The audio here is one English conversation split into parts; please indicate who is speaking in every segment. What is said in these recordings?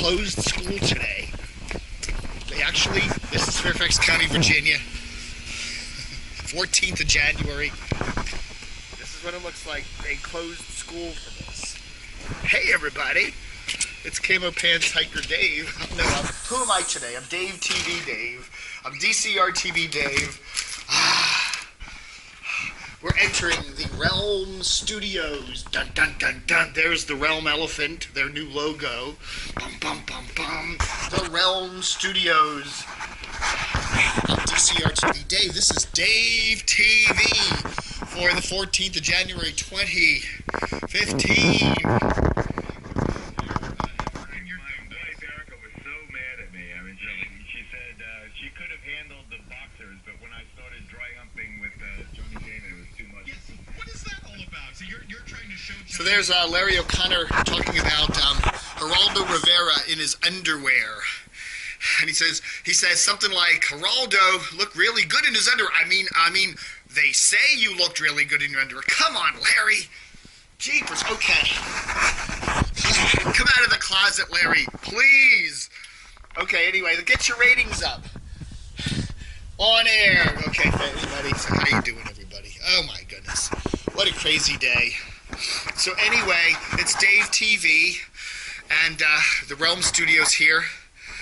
Speaker 1: closed school today. They actually, this is Fairfax County, Virginia, 14th of January. This is what it looks like. They closed school for this. Hey everybody, it's Camo Pants Hiker Dave. No, who am I today? I'm DaveTV Dave. I'm DCR TV Dave. We're entering the Realm Studios. Dun dun dun dun. There's the Realm Elephant, their new logo. Bum bum bum bum. The Realm Studios. I'm DCR TV Dave. This is Dave TV for the 14th of January 2015. So there's Larry O'Connor talking about Geraldo Rivera in his underwear. And he says something like, Geraldo looked really good in his underwear. I mean, they say you looked really good in your underwear. Come on, Larry. Jeepers. Okay. Come out of the closet, Larry. Please. Okay, anyway, get your ratings up. On air. Okay, everybody. So how you doing, everybody? Oh, my goodness. What a crazy day. So anyway, it's Dave TV and the Realm Studios here.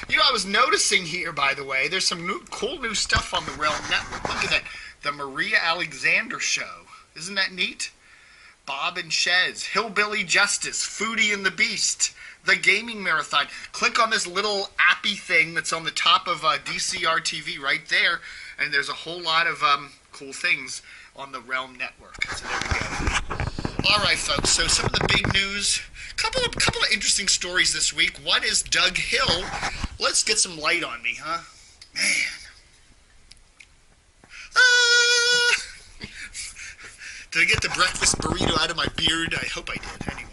Speaker 1: You know, I was noticing here, by the way, there's some cool new stuff on the Realm Network. Look at that. The Maria Alexander Show. Isn't that neat? Bob and Shez, Hillbilly Justice, Foodie and the Beast, The Gaming Marathon. Click on this little appy thing that's on the top of DCR TV right there, and there's a whole lot of cool things on the Realm Network. So there we go. All right, folks, so some of the big news, couple of interesting stories this week. One is Doug Hill. Let's get some light on me, huh? Man. Did I get the breakfast burrito out of my beard? I hope I did, anyway.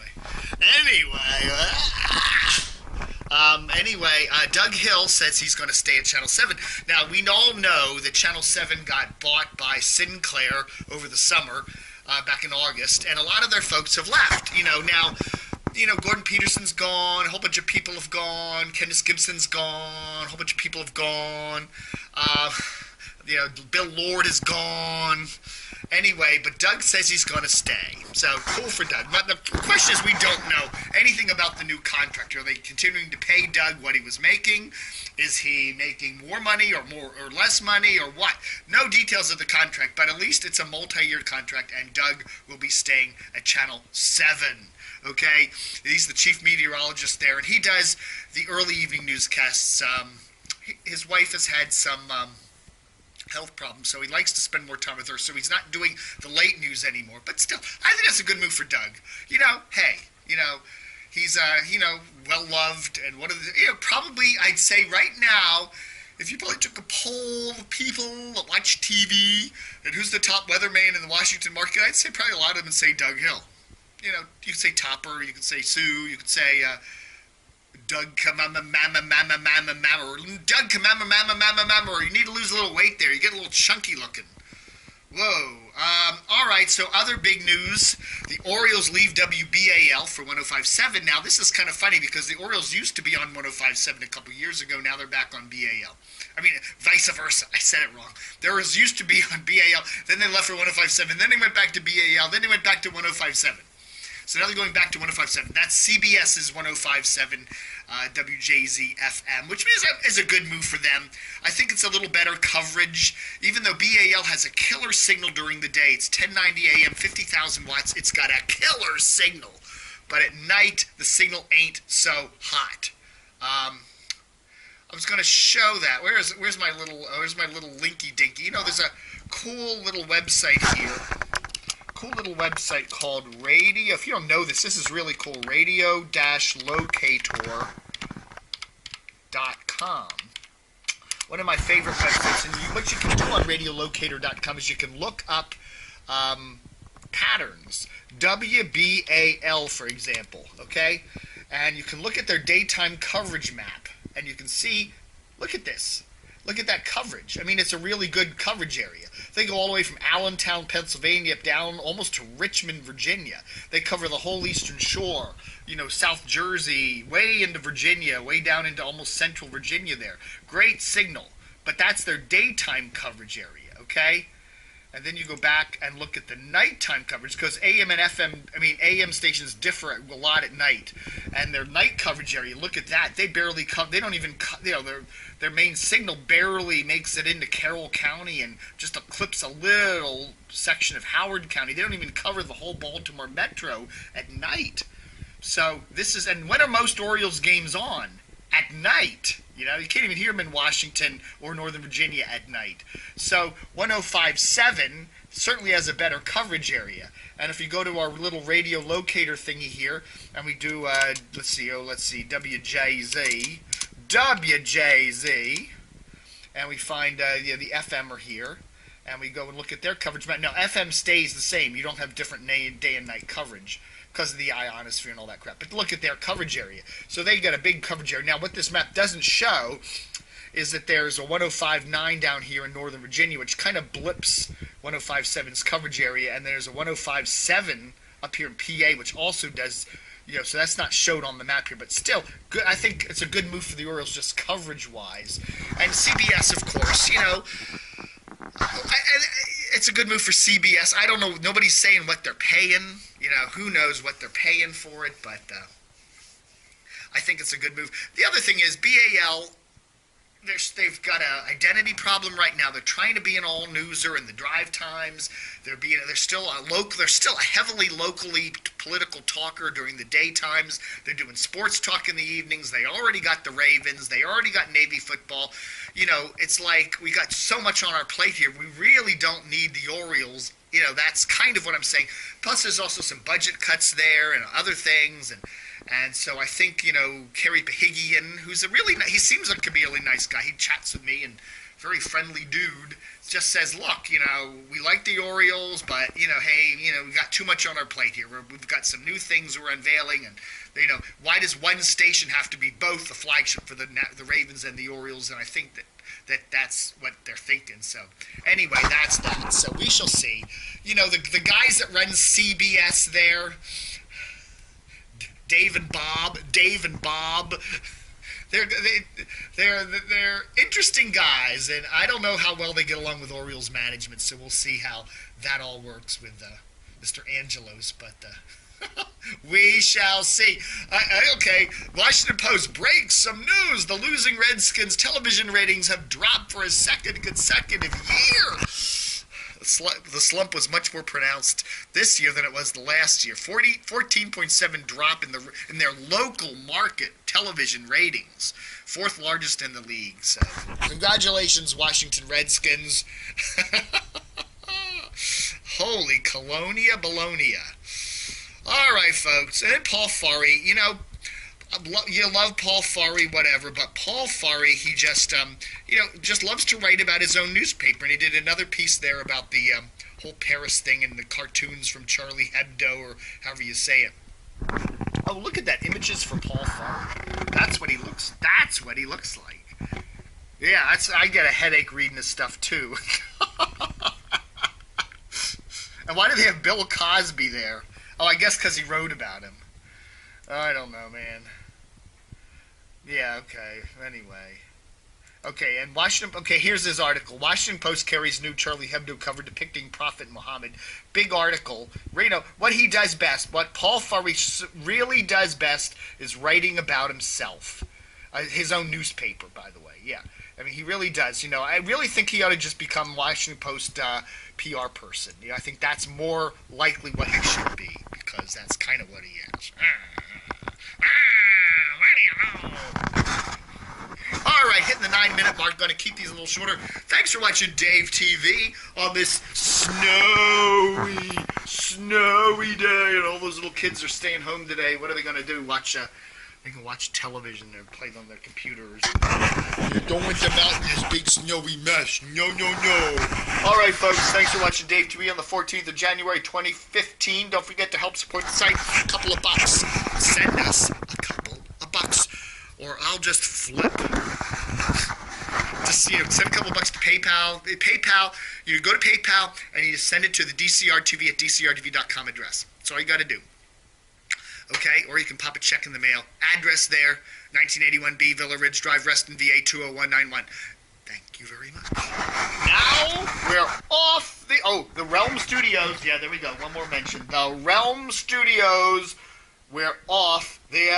Speaker 1: Doug Hill says he's going to stay at Channel 7. Now, we all know that Channel 7 got bought by Sinclair over the summer. Back in August, and a lot of their folks have left. Now, Gordon Peterson's gone, a whole bunch of people have gone, Kenneth Gibson's gone, a whole bunch of people have gone, Bill Lord is gone. Anyway, but Doug says he's going to stay. So, cool for Doug. But the question is, we don't know anything about the new contract. Are they continuing to pay Doug what he was making? Is he making more money or less money or what? No details of the contract, but at least it's a multi-year contract, and Doug will be staying at Channel 7. Okay? He's the chief meteorologist there, and he does the early evening newscasts. His wife has had some health problems, so he likes to spend more time with her, so he's not doing the late news anymore. But still, I think that's a good move for Doug. He's well-loved, and one of the, probably, I'd say right now, if you probably took a poll of people that watch TV, and who's the top weatherman in the Washington market, I'd say probably a lot of them would say Doug Hill. You could say Topper, you could say Sue, you could say Doug Kamama Mama Mama Mama Mama, or Doug Kamama Mama Mama Mama, or you need to lose a little weight there. You get a little chunky looking. Whoa. All right, so other big news. The Orioles leave WBAL for 105.7. Now, this is kind of funny because the Orioles used to be on 105.7 a couple years ago. Now they're back on BAL. I mean, vice versa. I said it wrong. They used to be on BAL, then they left for 105.7, then they went back to BAL, then they went back to 105.7. So now they're going back to 105.7. That's CBS's 105.7 WJZ-FM, which is a good move for them. I think it's a little better coverage. Even though BAL has a killer signal during the day, it's 1090 AM, 50,000 watts. It's got a killer signal. But at night, the signal ain't so hot. I was going to show that. Where's my little linky dinky? There's a cool little website here. Cool little website called Radio. If you don't know this is really cool. Radio-locator.com. One of my favorite websites. And what you can do on radiolocator.com is you can look up patterns. WBAL, for example. Okay? And you can look at their daytime coverage map. And you can see, look at this. Look at that coverage. I mean, it's a really good coverage area. They go all the way from Allentown, Pennsylvania, down almost to Richmond, Virginia. They cover the whole Eastern Shore, South Jersey, way into Virginia, way down into almost central Virginia there. Great signal. But that's their daytime coverage area, okay? And then you go back and look at the nighttime coverage, because AM and FM, AM stations differ a lot at night. And their night coverage area, look at that. They barely cover, they don't even, their main signal barely makes it into Carroll County and just clips a little section of Howard County. They don't even cover the whole Baltimore metro at night. So this is, and when are most Orioles games on? At night. You can't even hear them in Washington or Northern Virginia at night. So 105.7 certainly has a better coverage area. And if you go to our little radio locator thingy here, and we do, let's see, WJZ, and we find the FM are here, and we go and look at their coverage. Now, FM stays the same. You don't have different day and night coverage because of the ionosphere and all that crap. But look at their coverage area. So they got a big coverage area. Now, what this map doesn't show is that there's a 105.9 down here in Northern Virginia, which kind of blips 105.7's coverage area, and there's a 105.7 up here in PA, which also does, so that's not showed on the map here, but still, good. I think it's a good move for the Orioles just coverage-wise. And CBS, of course, it's a good move for CBS. I don't know. Nobody's saying what they're paying. Who knows what they're paying for it, but I think it's a good move. The other thing is BAL, they've got an identity problem right now. They're trying to be an all-newser in the drive times. They're still a heavily locally political talker during the daytimes. They're doing sports talk in the evenings. They already got the Ravens. They already got Navy football. It's like we got so much on our plate here. We really don't need the Orioles. That's kind of what I'm saying. Plus, there's also some budget cuts there and other things, and so I think, Kerry Pahigian, who's he seems like a really nice guy. He chats with me and very friendly dude, just says, look, we like the Orioles, but, hey, we got too much on our plate here. We've got some new things we're unveiling, and, why does one station have to be both the flagship for the Ravens and the Orioles? And I think that's what they're thinking. So anyway, that's that. So we shall see. The guys that run CBS there, Dave and Bob. They're interesting guys, and I don't know how well they get along with Orioles management. So we'll see how that all works with Mr. Angelos, but. We shall see. Okay, Washington Post breaks some news. The losing Redskins television ratings have dropped for a second consecutive year. The slump was much more pronounced this year than it was the last year. 14.7 drop in their local market television ratings. Fourth largest in the league. So, congratulations, Washington Redskins. Holy Colonia Bologna. All right, folks. And then Paul Farhi, you love Paul Farhi, whatever, but Paul Farhi, he just, just loves to write about his own newspaper, and he did another piece there about the whole Paris thing and the cartoons from Charlie Hebdo, or however you say it. Oh, look at that, images for Paul Farhi. That's what he looks like. Yeah, I get a headache reading this stuff, too. And why do they have Bill Cosby there? Oh, I guess because he wrote about him. I don't know, man. Yeah, okay. Anyway. Okay, and here's his article. Washington Post carries new Charlie Hebdo cover depicting Prophet Muhammad. Big article. What he does best, what Paul Farhi really does best is writing about himself. His own newspaper, by the way. Yeah. He really does. I really think he ought to just become Washington Post PR person. I think that's more likely what he should be, because that's kind of what he is. What do you know? All right, hitting the 9-minute mark. Going to keep these a little shorter. Thanks for watching Dave TV on this snowy day, and all those little kids are staying home today. What are they going to do? They can watch television or play on their computers. Don't want them out in this big snowy mess. No. All right, folks. Thanks for watching Dave TV on the 14th of January, 2015. Don't forget to help support the site. A couple of bucks. Send us a couple of bucks, or I'll just flip. Just, send a couple bucks to PayPal. PayPal, you go to PayPal and you send it to the DCRTV at DCRTV.com address. That's all you got to do. Okay? Or you can pop a check in the mail. Address there, 1981B Villa Ridge Drive, Reston, VA 20191. Thank you very much. Now we're off the Realm Studios. Yeah, there we go. One more mention. The Realm Studios. We're off the